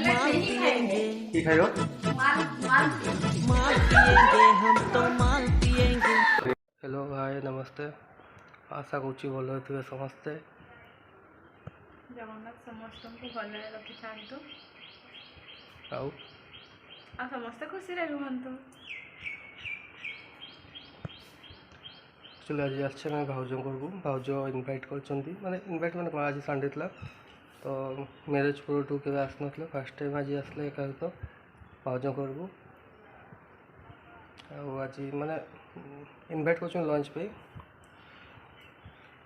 माल पिएंगे। ठीक है यो माल पिएंगे हम तो माल पिएंगे। हेलो भाई नमस्ते आशा करुच्ची भल थे समस्ते जगन्नाथ समस्त को भल रखी था आ समस्ते खुशी रुहतु। एक्चुअली आज आसे भाउज को भाउज इनभाइट कर माने इनभाइट माने आज संडे था तो मैरेज पूर्व के आसना फास्ट टाइम आज आसले एक तो भाउज को आज माने इनभाइट कर लंच पे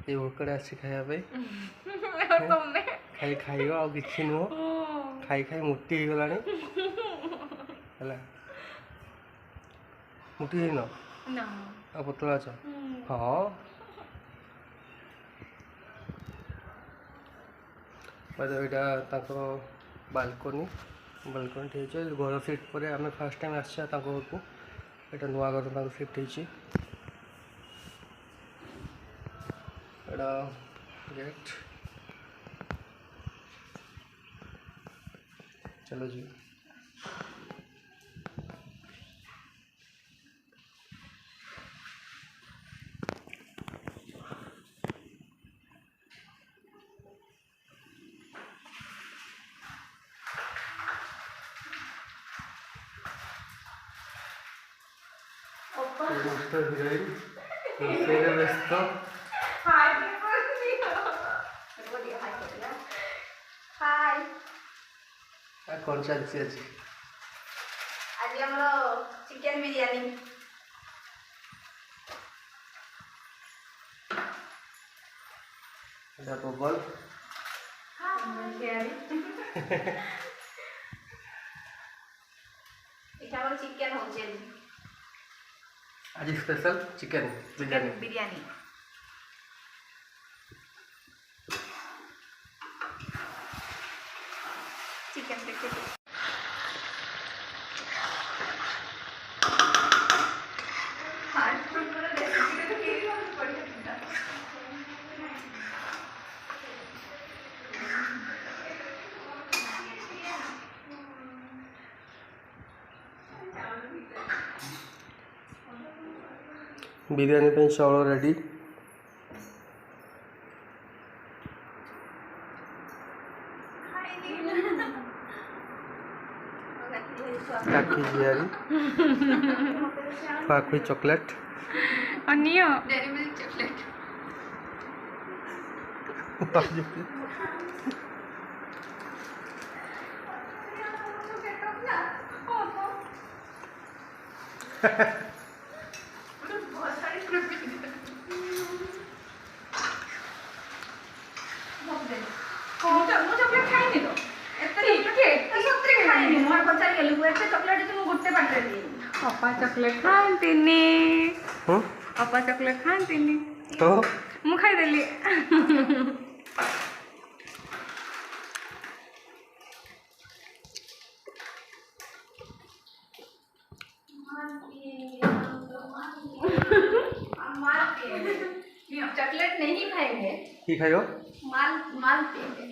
ये भोकड़े आसी खायापी खाई खाइब आ कि नुह खाई खाई मोटी हो गला मोटी है न आ पतला अच हाँ यहाँ बालकनी बालकनी घर सीट पर आम फास्ट टाइम आस घर को यहाँ नुआ घर सीफ्ट हो गेट चलो जी व्यस्त कौन चलती आज आज हमरो चिकन बिरयानी बबल चिकन हो आज special chicken biryani biryani chicken biryani पे चावल रेडी काकी जियारी पाखुई चॉकलेट अनियो डेरी मिल्क चॉकलेट अपा चॉकलेट खाती अपा चॉकलेट खाती तो मु खाईदेली चॉकलेट नहीं खाएंगे की खाइयो माल माल पिएंगे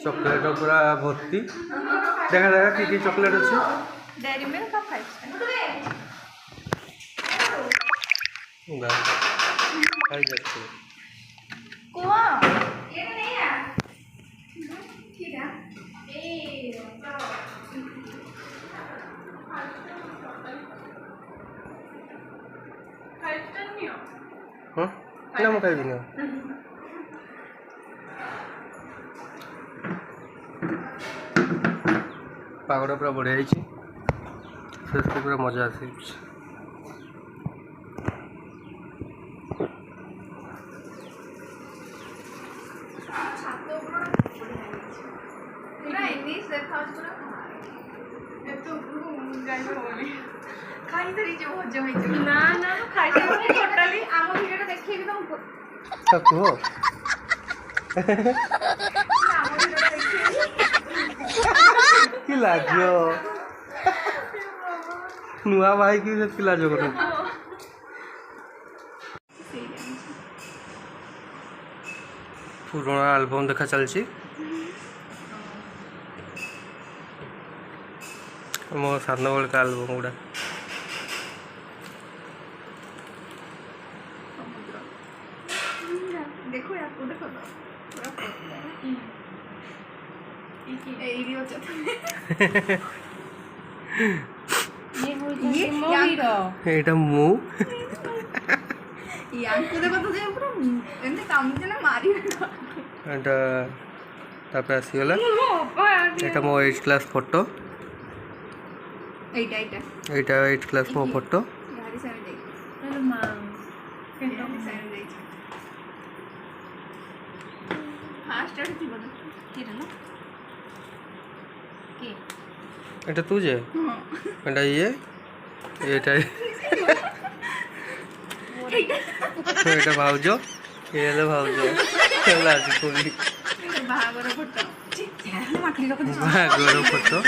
चॉकलेट पूरा भर्ती देखा देखा कि चॉकलेट अच्छे डेरी मिल्क का 5 खाई जाते कुआ ये नहीं है ठीक है ए हाँ ना मैं खाई नहीं पागड़ा पूरा बढ़िया है फेस को पूरा मजा आसी ना ना खाई टोटाली आम वीडियो देखिए तुमको कह कि लाज नुआ भाई की लाज कर पुराना आल्बम देखा चलची मो साधन बेल का आल्बम गुड़ा देखो यार को देखो एटा मु याको देखो तो जे पूरा एंते काम जे ना मारी एटा तापर आसीगला एटा मो 8th क्लास फोटो एटा एटा एटा 8th क्लास मो फोटो यारी सारे दे हेलो मां सारे दे फास्ट आड़ थी बना केरा ना के एटा तू जे हां एटा ये एटा एटा भाउजो ये ले भाउजो चला जी कोली बाहागर फोटो यार माकली लोक दिस भागोर फोटो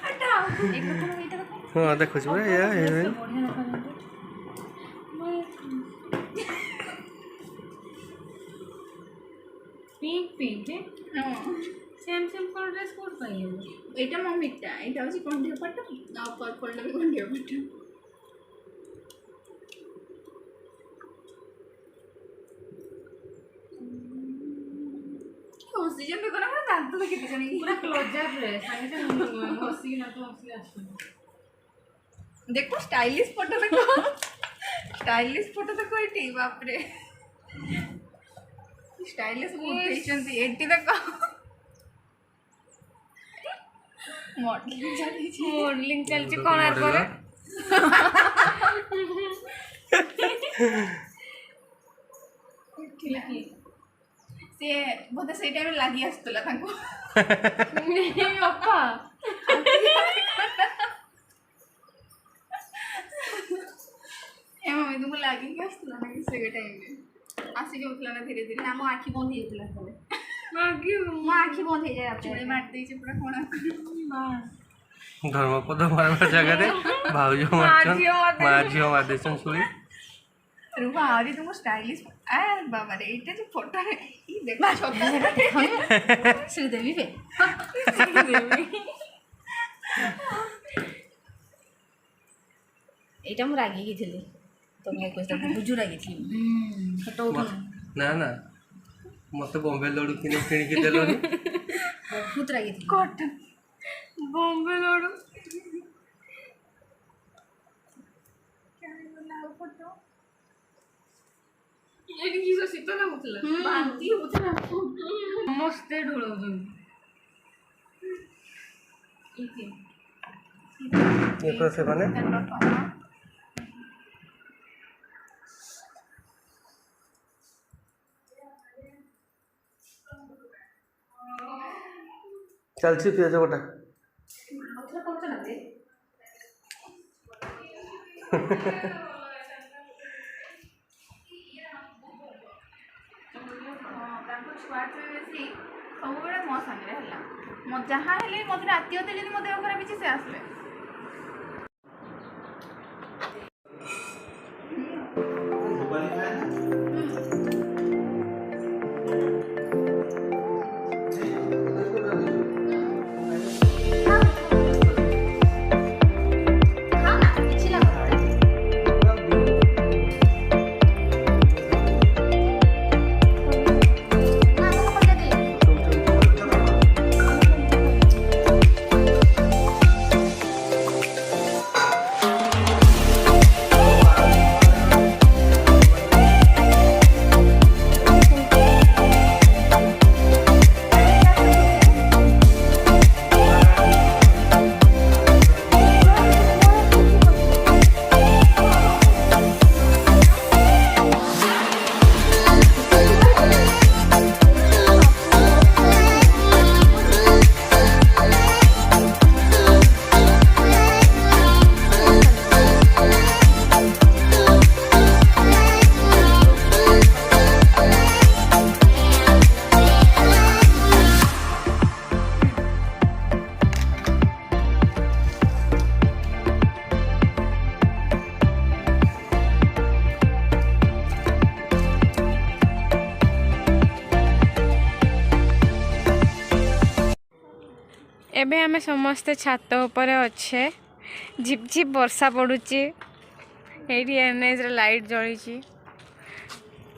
हटा एक देखो एटा देखो हां देखो छी बरे या बढ़िया रखा पिंक पिंक है हां same same colour dress code पाई है एटा मम्मीटा एटा होची कोंडिया पट्टा आ पर्पल टा भी कोंडिया पट्टा ऑक्सीजन देखो ना मेरा दांत तो कितने जाने पूरा क्लोजर ड्रेस आगे से हंसी ना तो हंसी आसो देखो स्टाइलिश फोटो देखो स्टाइलिश फोटो देखो एटी बाप रे स्टाइलिश उठेचंती एटी देखो मॉडलिंग चली छी मॉडलिंग चलची कोणार पर से बोधे से टाइम लागी आस्तला तांको अप्पा ए मम्मी तुमको लागी कि आस्तला ना से टाइम में आसी के उठला ना धीरे धीरे ना मो आखी बंद हे उठला तले मागी मो आखी बंद हे जाय आपने मार देई छे पूरा कोणा धर्मपद मारवा जगह रे भाउजो मारछन माझियो मार देछन सुली रुपा आदि तुमको स्टाइलिश आ बाबा रे इटे जो फोटो है ई देखो छोटा श्रीदेवी पे एटा मु रागी की थली तुमको कोस्ता बुजु रागी थी फोटो उठो ना ना मते बॉम्बे लडू किने किणी के देलो बहुत रागी थी कट बॉम्बे लड़ू क्या बोला फोटो ये किसो शीतल होतला बांती होतला मस्त ढोळवजून इथे ये पर से बने चलची पियाज गोटा मतलब कौन सा लगे ସବୁବେଳେ ମୋ ସାଙ୍ଗରେ ହେଲା ମୋ ଯାହା ହେଲେ ମୋତେ ରାତି ଅଧେ ଯଦି ମୋ ଦେହ ଖରାପ ହେଇଛି ସେ ଆସିବେ एबे आमे समस्ते छात ऊपर अच्छे झिप झिप वर्षा पड़ुची एटी एनएच रे लाइट जळीची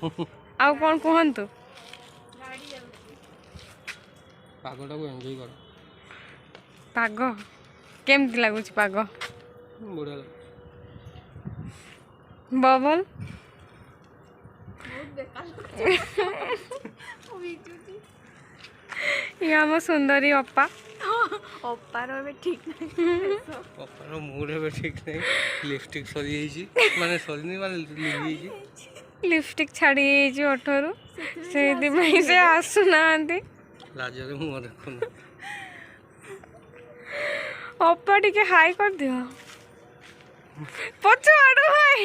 आउ कौन कहतु पागटा को एंजॉय कर पाग केमती लगुच पाग बढ़िया लगे बबल ये आम सुंदरी अप्पा ଅପାର ଏବେ ଠିକ୍ ନାହିଁ ଅପାର ମୁଡ୍ ଏବେ ଠିକ୍ ନାହିଁ ଲିପଷ୍ଟିକ୍ ସରିଯାଇଛି ମାନେ ସରିନି ମାନେ ଲିଭିଯାଇଛି लिपस्टिक छाड़ी जाइए ओठरू से आसुना लाजरे मुँह देखुन अप्पा टिके हाई कर दियो पछ आड़ हाई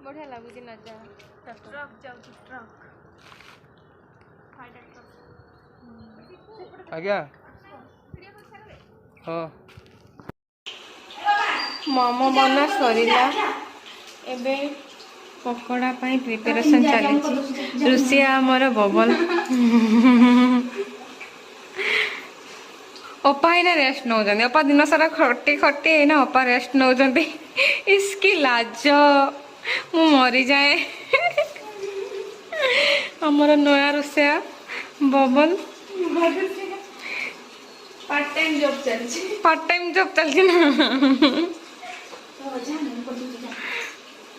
बढ़िया लगुच नजारा ଟ୍ରକ୍ ଯାଉଛି ଟ୍ରକ୍ आज्ञा हाँ मोमो बना सरीला एबे पकोड़ा पाई प्रिपरेशन चली रुसिया आमर बबल अपा ही रेस्ट नौ अपा दिन सारा खटी खटी ना अपा रेस्ट नौ इसकी लाज मु मरी जाए आमर नया Russia bubble part time job ଚାଲିଛି पार्ट टाइम जॉब चलती ना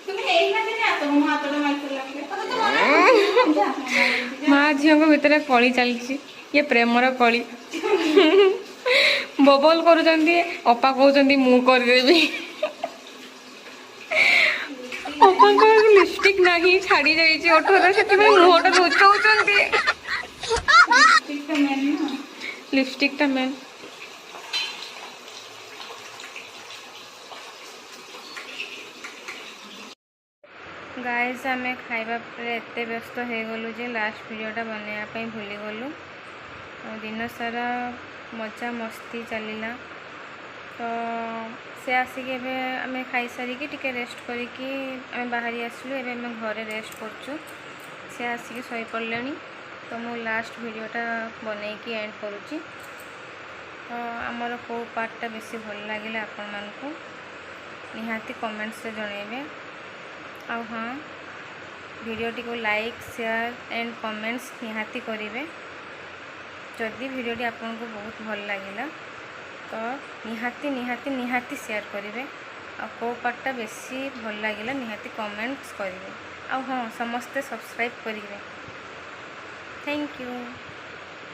ତୁମେ ଏଇମାନେ ନା ତମ ହାତଟା ମାରିଥିଲା माँ झील को भितर कली चलती ये प्रेमर कली बबल करुँच अपा कहते मु करदेवी अपा लिपस्टिक नहीं छाड़ी जाइए ओठर से मुहटा लुचाऊँ लिपस्टिक टा मेन गाइस आमे खाइबा एते व्यस्त हो गलु जे लास्ट वीडियोटा बनवाई भूली गलु दिन सारा मजा मस्ती चलला तो से आसिक आमे खाई सारिकी टिके रेस्ट करिकी आमे बाहरी आसलु एबे आमे घरे रेस्ट करछु से आसिक सोई पड़लेनी तो मु लास्ट वीडियोटा बनैकी एंड करुच्ची तो आमर को पार्टा बेसी भल लगे आपण मानकु निहाती कमेंट्स रे जणेबे आ हाँ वीडियोटी को लाइक शेयर एंड कमेंट्स निहाती करेंगे जदि वीडियोटी आपन को बहुत भल लगे तो निहाती निहाती निहाती शेयर करेंगे आ को पार्टा बेसी भल लगे निहाती कमेंट्स करेंगे आ हाँ समस्ते सब्सक्राइब करेंगे थैंक यू।